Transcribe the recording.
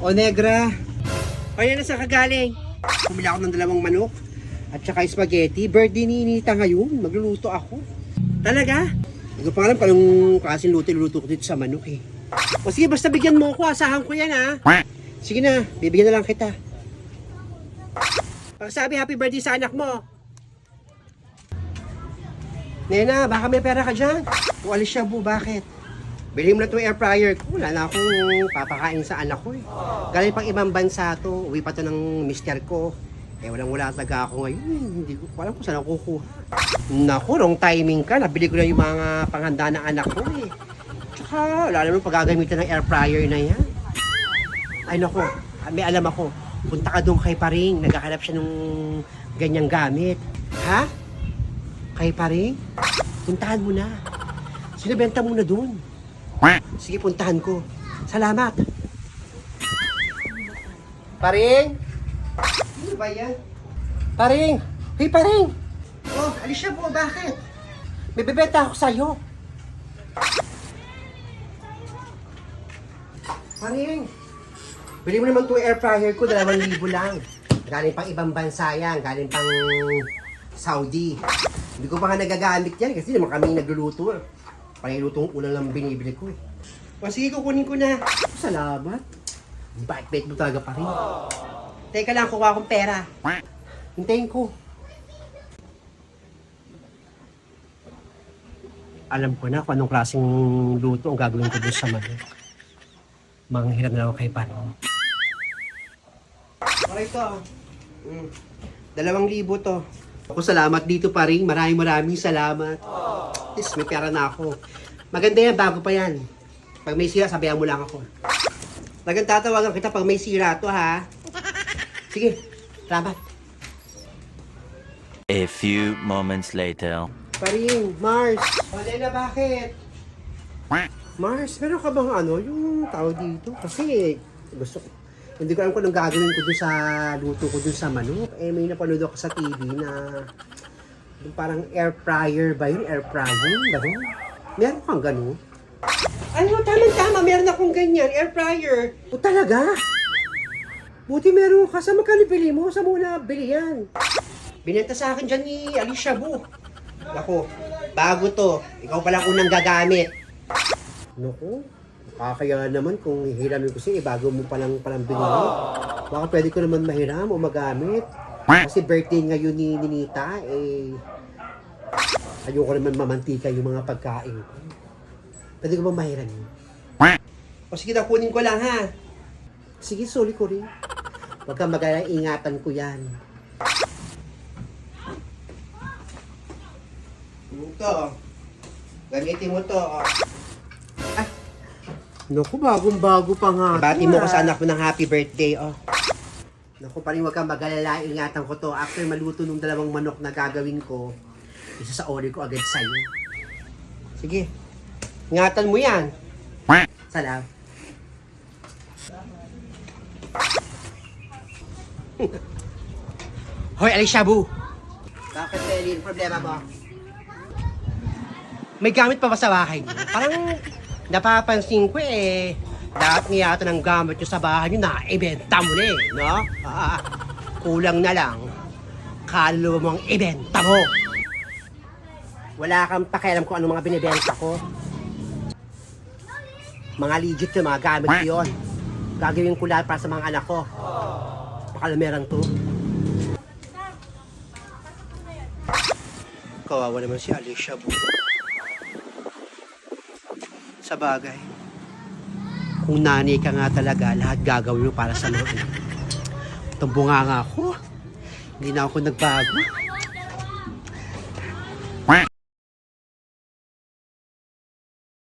O negra. O yan na sa kagaling. Pumili ako ng 2 manok at saka spaghetti. Birthday ni Nita ngayon. Magluluto ako. Talaga? Hindi ko pa alam kung anong klaseng luto ko dito sa manok eh. O sige, basta bigyan mo ako. Asahan ko yan ha. Sige na, bibigyan na lang kita. Pagsabi happy birthday sa anak mo. Nena, baka may pera ka dyan? O Alicia Bu, bakit? Bili mo na itong air fryer ko. Wala na akong papakain sa anak ko eh. Galing pang ibang bansa to. Uwi pa to ng mister ko. Eh wala talaga ako ngayon. Hindi ko alam kung saan ako kukuha. Naku, wrong timing ka. Nabili ko na yung mga panghanda ng anak ko eh. Tsaka, wala naman paggagamitan ng air fryer na yan. Ay naku, may alam ako. Punta ka doon kay Paring. Naghahanap siya ng ganyang gamit. Ha? Kay Paring? Puntahan mo na. Sinabenta mo na doon. Sige, puntahan ko. Salamat. Paring? Ano ba yan? Paring! Hey, Paring! Oh, Alicia po, bakit? May bebenta ako sa'yo. Paring! Bili mo naman itong air fryer ko, 2,000 lang. Galing pang ibang bansa yan, galing pang Saudi. Hindi ko pa nga nagagamit yan kasi naman kami nagluluto. Pangilutong ulang lang binibili ko eh. O sige, kukunin ko na. Salamat. Bait-bait mo talaga pa rin. Teka lang, kuha akong pera. Hintayin ko. Alam ko na kung anong klaseng luto ang gagawin ko doon sa manok. Manghiram na ako kay Paring. Okay to. 2,000 to. Ako salamat dito Paring. Maraming salamat. At least may pera na ako. Maganda yan, bago pa yan. Pag may sira, sabihan mo lang ako. Talagang tatawagan kita pag may sira to ha. Sige, salamat. A few moments later. Paring, Mars. Wala na, bakit? Mars, meron ka bang ano, yung tao dito? Kasi gusto ko. Hindi ko alam kung anong gagawin ko dun sa luto ko dun sa manok. Eh, may napanood ako sa TV na yung parang air fryer ba yun? Air frying ba yun? Meron kang gano'n? Ano, tama-tama, meron akong ganyan, air fryer. O talaga? Buti meron ka. Sa magkano bili mo? Sa muna bili yan? Binenta sa akin dyan ni Alicia Bu. Naku, bago to. Ikaw palang unang gagamit. Naku, kakaya naman kung hihiramin ko siya, bago mo palang binili. Baka pwede ko naman mahiram o magamit. Kasi birthday ngayon ni Nita, eh, ayoko naman mamantika yung mga pagkain ko. Pwede ko ba mahiram yun? O sige na, kunin ko lang ha. Sige, sorry ko rin. Huwag kang mag-alala, ingatan ko yan. Ito, gamitin mo to. Ah, naku, bagong-bago pa nga. Bati mo ko sa anak mo ng happy birthday, oh. Naku, Paring, huwag kang mag-alala, ingatan ko to. After maluto nung 2 manok na gagawin ko, isa sa order ko agad sa'yo. Sige, ingatan mo yan. Salamat. Hoy, Alicia Bu! Bakit, Telly? Problema mo? May gamit pa ba sa bahay niyo? Parang napapansin ko eh, lahat niya ito ng gamit nyo sa bahay nyo na ibenta mo na eh, no? Kulang na lang, kaluluwa mo ang ibenta mo. Wala kang pakialam kung anong mga binibenta ko. Mga legit yun, mga gamit ko yun. Gagawin ko lahat para sa mga anak ko. Pakalamerang to. Kawawa naman si Alicia Bu. Sa bagay, kung nanay ka nga talaga, lahat gagawin mo para sa mga anak. Itong bunga nga ako, hindi na ako nagbago.